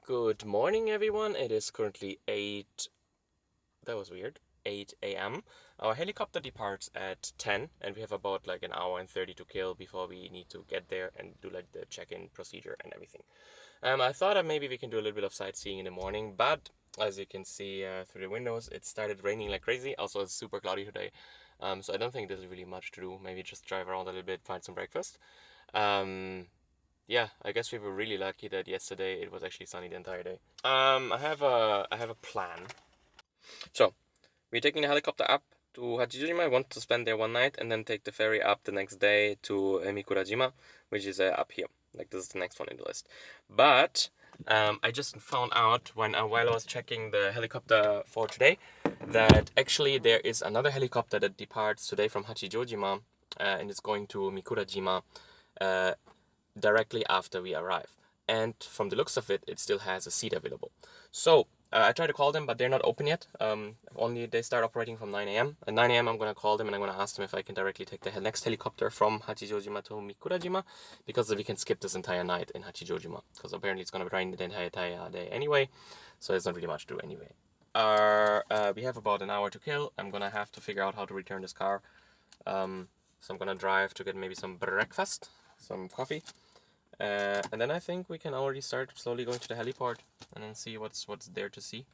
Good morning, everyone. It is currently 8. That was weird. 8 a.m. Our helicopter departs at 10, and we have about like an hour and 30 to kill before we need to get there and do like the check-in procedure and everything. I thought that maybe we can do a little bit of sightseeing in the morning, but as you can see through the windows, it started raining like crazy. Also, it's super cloudy today, so I don't think there's really much to do. Maybe just drive around a little bit, find some breakfast. Yeah, I guess we were really lucky that yesterday it was actually sunny the entire day. I have a plan. So, we're taking the helicopter up to Hachijojima. I want to spend there one night and then take the ferry up the next day to Mikurajima, which is up here. Like, this is the next one in the list. But I just found out while I was checking the helicopter for today that actually there is another helicopter that departs today from Hachijojima and is going to Mikurajima directly after we arrive. And from the looks of it, it still has a seat available. So I tried to call them, but they're not open yet. Only they start operating from 9 a.m. At 9 a.m. I'm going to call them and I'm going to ask them if I can directly take the next helicopter from Hachijojima to Mikurajima, because we can skip this entire night in Hachijojima, because apparently it's going to rain the entire day anyway, so there's not really much to do anyway. We have about an hour to kill. I'm going to have to figure out how to return this car. So I'm going to drive to get maybe some breakfast, some coffee. And then I think we can already start slowly going to the heliport and then see what's there to see.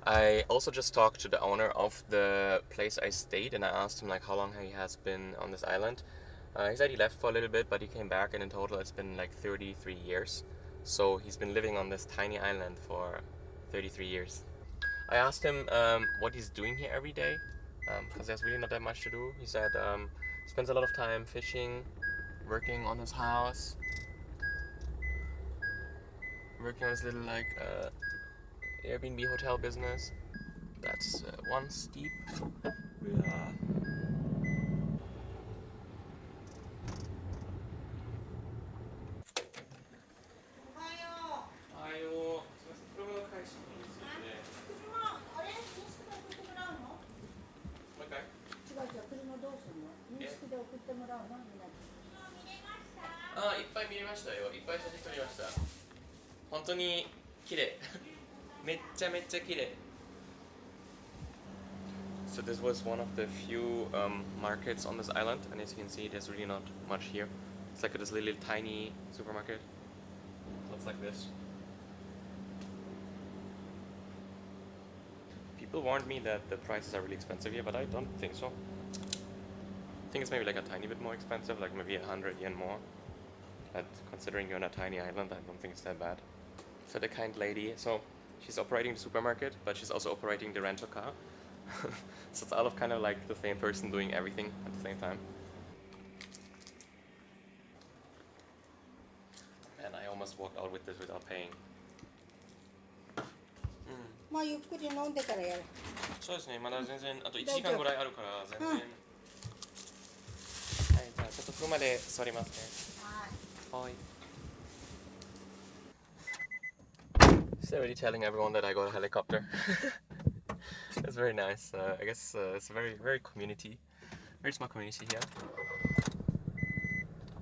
I also just talked to the owner of the place I stayed, and I asked him like how long he has been on this island. He said he left for a little bit, but he came back, and in total it's been like 33 years. So he's been living on this tiny island for 33 years. I asked him what he's doing here every day, because there's really not that much to do. He said he spends a lot of time fishing, working on his house, working on his little like Airbnb hotel business. That's one steep. Yeah. ああ、いっぱい見れましたよ。いっぱい写真撮りました。本当に綺麗。めっちゃめっちゃ綺麗。So this was one of the few markets on this island, and as you can see, there's really not much here. It's like this little tiny supermarket. Looks like this. People warned me that the prices are really expensive here, but I don't think so. I think it's maybe like a tiny bit more expensive, like maybe 100 yen more. But considering you're on a tiny island, I don't think it's that bad. So the kind lady, so she's operating the supermarket, but she's also operating the rental car. So it's all of kind of like the same person doing everything at the same time. And I almost walked out with this without paying. まあゆっくり飲んでからやる。そうですね、まだ全然あと1時間ぐらいあるから全然。はい、じゃあちょっと車で座りますね。はい。She's already telling everyone that I got a helicopter. It's very nice. I guess it's a very very small community here.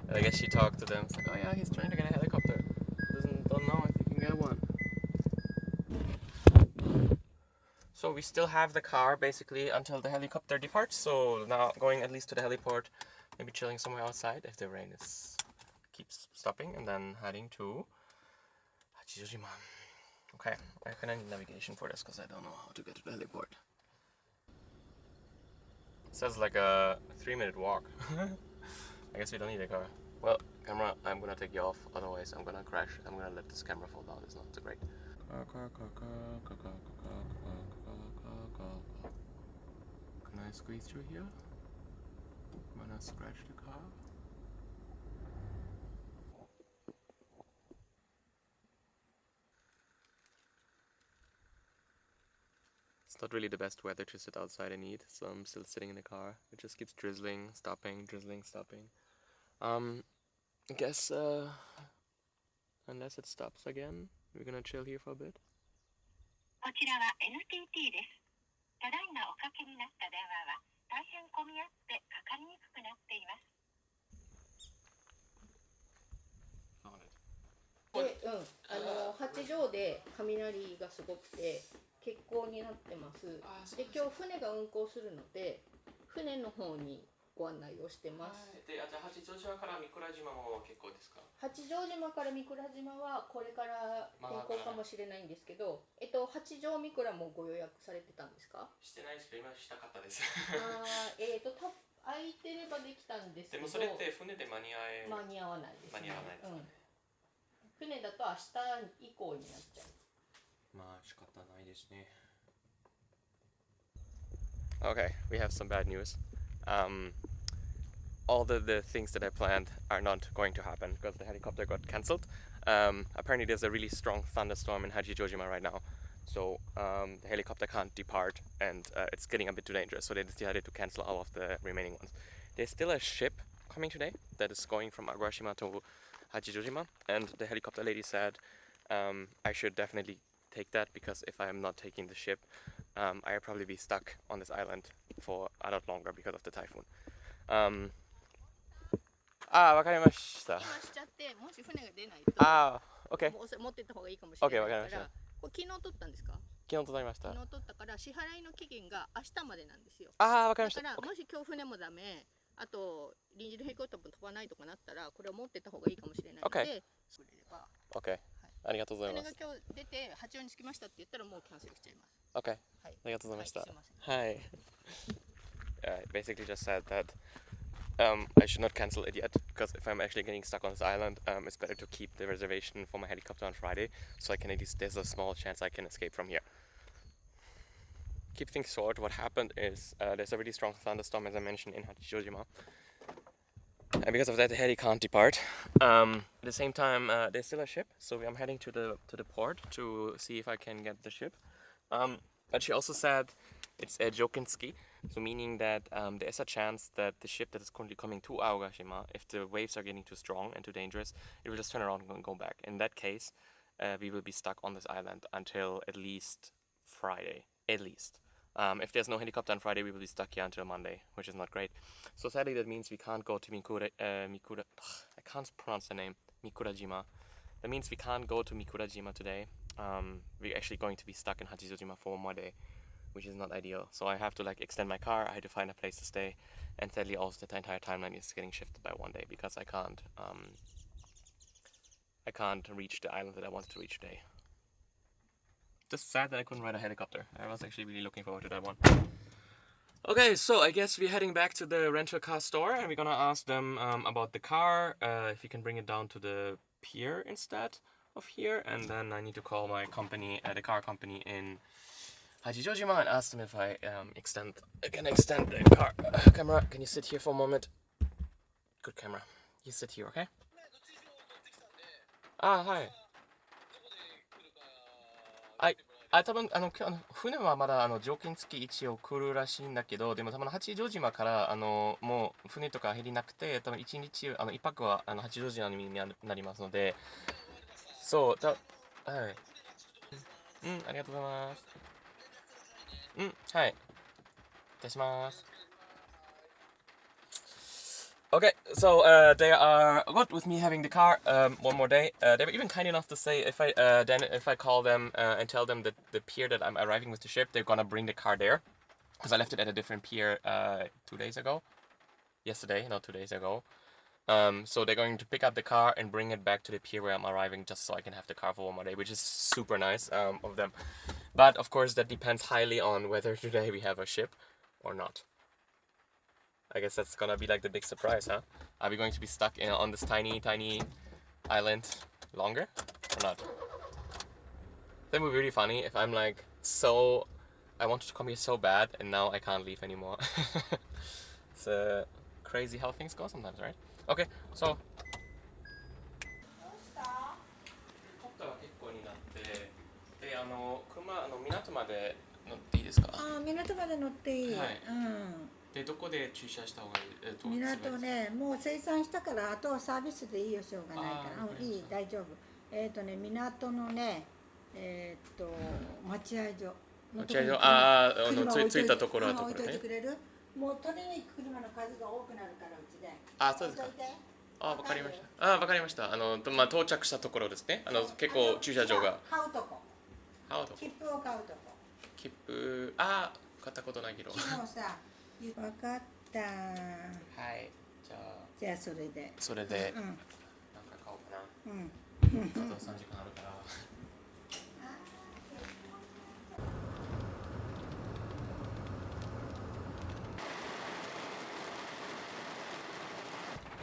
And I guess she talked to them. It's like, oh yeah, he's trying to get a helicopter. Don't know if he can get one. So we still have the car basically until the helicopter departs. So now going at least to the heliport, maybe chilling somewhere outside if the rain keeps stopping, and then heading to Hachijojima. Okay, I kind of need navigation for this because I don't know how to get to the heliport. It says like a 3-minute walk. I guess we don't need a car. Well, camera, I'm gonna take you off, otherwise I'm gonna crash. I'm gonna let this camera fall down, it's not so great. Can I squeeze through here? I'm gonna scratch the car. It's not really the best weather to sit outside and eat, so I'm still sitting in the car. It just keeps drizzling, stopping, drizzling, stopping. I guess unless it stops again, we're gonna chill here for a bit. こちらは NTT です。ただいまおかけになった電話は大変混み合ってかかりにくくなっています。で、八丈今日で雷がすごくて欠航になってます。で今日船が運航するので船の方にご案内をしてます。で、じゃあ八丈島から御蔵島も結構ですか？八丈島から御蔵島はこれから変更かもしれないんですけど、八丈御蔵もご予約されてたんですか？してないですけど、今したかったです。空いてればできたんですけど。でもそれって船で間に合わないですね。間に合わないですね。船だと明日以降になっちゃう。まあ仕方ないですね。Okay, we have some bad news. All the things that I planned are not going to happen because the helicopter got cancelled. Apparently there's a really strong thunderstorm in Hachijojima right now. So the helicopter can't depart and it's getting a bit too dangerous. So they decided to cancel all of the remaining ones. There's still a ship coming today that is going from Agurashima to Hachijojima. And the helicopter lady said I should definitely take that because if I am not taking the ship, I'll probably be stuck on this island for a lot longer because of the typhoon. わかりました。今しちゃってもし船が出ないとOK 持ってった方がいいかもしれないから。OK わかりました。これ昨日取ったんですか？昨日取りました。昨日取ったから支払いの期限が明日までなんですよ。わかりました。だからもし今日船もダメ、あと臨時のヘリコプターも飛ばないとかなったらこれを持ってった方がいいかもしれないので、それれば。OK、ありがとうございます。船が今日出て八王に着きましたって言ったらもうキャンセルしちゃいます。OK、ありがとうございました。はい。Basically just said that I should not cancel it yet because if I'm actually getting stuck on this island, it's better to keep the reservation for my helicopter on Friday so I can at least, there's a small chance I can escape from here. Keep things short, what happened is there's a really strong thunderstorm as I mentioned in Hachijojima. And because of that the heli can't depart. At the same time there's still a ship, so I'm heading to the port to see if I can get the ship. But she also said it's a Jokinski, so meaning that there's a chance that the ship that is currently coming to Aogashima, if the waves are getting too strong and too dangerous, it will just turn around and go back. In that case, we will be stuck on this island until at least Friday, at least. If there's no helicopter on Friday, we will be stuck here until Monday, which is not great. So sadly, that means we can't go to I can't pronounce the name, Mikurajima. That means we can't go to Mikurajima today. We're actually going to be stuck in Hachijojima for one more day, which is not ideal. So I have to like extend my car, I had to find a place to stay, and sadly also the entire timeline is getting shifted by one day because I can't reach the island that I wanted to reach today. Just sad that I couldn't ride a helicopter. I was actually really looking forward to that one. Okay, so I guess we're heading back to the rental car store and we're gonna ask them about the car, if you can bring it down to the pier instead of here, and then I need to call my company, the car company in Hachijojima, and ask them if I can extend the car camera. Can you sit here for a moment? Good camera. You sit here, okay? はい。多分船はまだ条件付き一応来るらしいんだけど、でも多分八丈島からもう船とか減りなくて、多分一泊は八丈島になりますので、そうはい。ありがとうございます。はい。いたします。Okay, so they are good with me having the car one more day. They were even kind enough to say if I call them and tell them that the pier that I'm arriving with the ship, they're gonna bring the car there, because I left it at a different pier 2 days ago. Yesterday, not 2 days ago. So they're going to pick up the car and bring it back to the pier where I'm arriving, just so I can have the car for one more day, which is super nice of them. But of course, that depends highly on whether today we have a ship or not. I guess that's gonna be like the big surprise, huh? Are we going to be stuck on this tiny island longer or not? That would be really funny if I'm like I wanted to come here so bad and now I can't leave anymore. It's crazy how things go sometimes, right? Okay, so 港まで乗っていいですか？港まで乗っていい。はい。でどこで駐車した方がいい？港ね、もう生産したからあとはサービスでいいよ、しょうがないから。いい、大丈夫。港のね、待合所。着いたところは置いといてくれる？もう取りに行く車の数が多くなるからうちで。そうですか。あ、わかりました。あ、わかりました。まあ、到着したところですね。結構駐車場が。買うとこ。あ、どこ切符を買うとこ。切符、あ、買ったことないけど。昨日さ、分かった。はい。じゃあ、じゃあそれで。それで、うん。なんか買おうかな。うん。あと3時間あるから。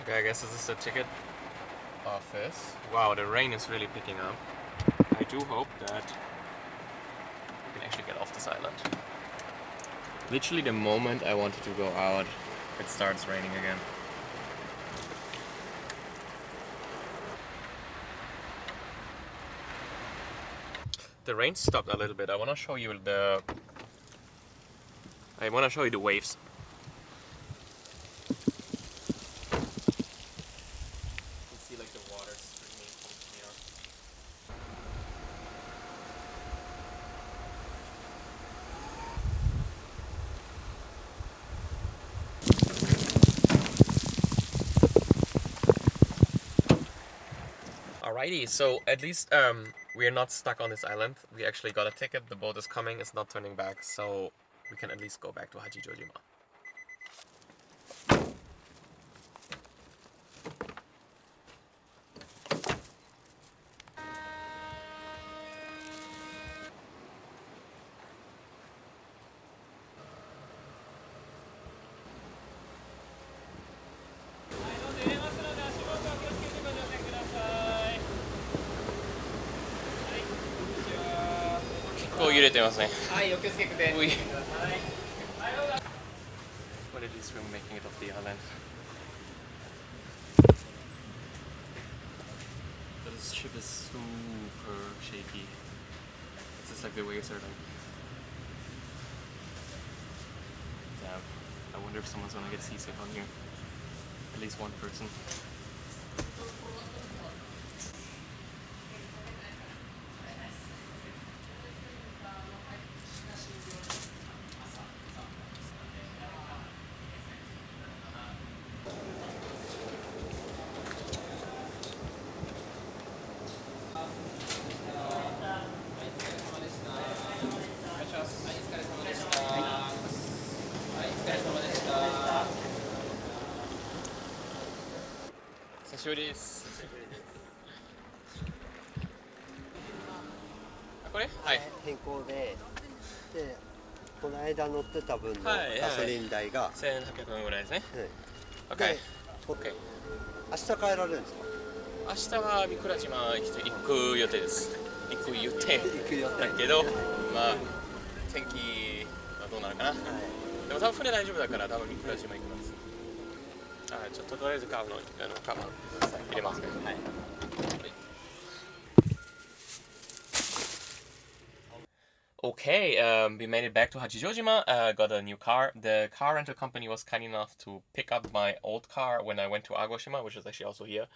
Okay, I guess this is the ticket office. Wow, the rain is really picking up. I do hope that we can actually get off this island. Literally the moment I wanted to go out, it starts raining again. The rain stopped a little bit. I want to show you the waves. You can see like the water streaming from here. Alrighty, so at least we are not stuck on this island. We actually got a ticket. The boat is coming. It's not turning back, so we can at least go back to Hachijojima. But at least we're making it off the island. This ship is super shaky. It's just like the waves are like. Damn. I wonder if someone's gonna get seasick on here. At least one person.これ？はい。変更で、この間乗ってた分のはいガソリン代が、1800円ぐらいですね。はい、OK。で、明日帰られるんですか？明日は三倉島行く予定です。行く予定行く予定だけど、まあ天気はどうなるかな。はい、でも多分船大丈夫だから多分三倉島行きます。ちょっととりあえずカバン入れますね。はい。Okay, we made it back to Hachijojima, got a new car. The car rental company was kind enough to pick up my old car when I went to Agoshima, which is actually also here.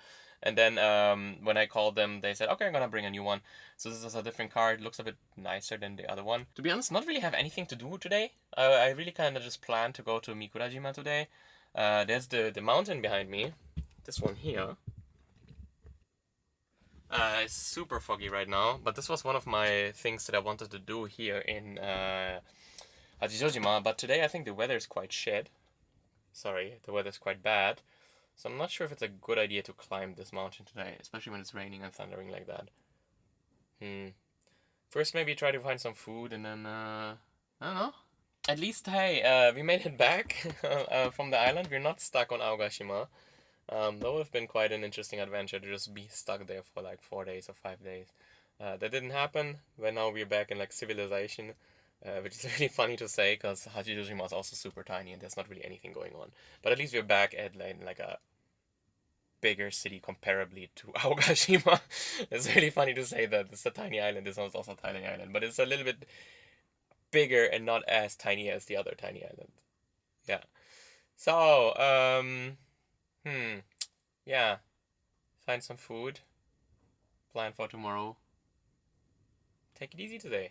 And then when I called them, they said, okay, I'm gonna bring a new one. So this is a different car. It looks a bit nicer than the other one. To be honest, not really have anything to do today. I really kind of just planned to go to Mikurajima today. There's the mountain behind me. This one here. It's super foggy right now, but this was one of my things that I wanted to do here in Hachijojima. But today I think the weather is quite shit. Sorry, the weather's quite bad. So I'm not sure if it's a good idea to climb this mountain today, especially when it's raining and thundering like that. First maybe try to find some food and then, I don't know. At least, hey, we made it back from the island. We're not stuck on Aogashima. That would have been quite an interesting adventure to just be stuck there for like 4 days or 5 days. That didn't happen, but now we're back in like civilization, which is really funny to say because Hachijojima is also super tiny and there's not really anything going on. But at least we're back at like a bigger city comparably to Aogashima. It's really funny to say that it's a tiny island. This one's also a tiny island, but it's a little bit bigger and not as tiny as the other tiny island. Yeah. So, yeah. Find some food. Plan for tomorrow. Take it easy today.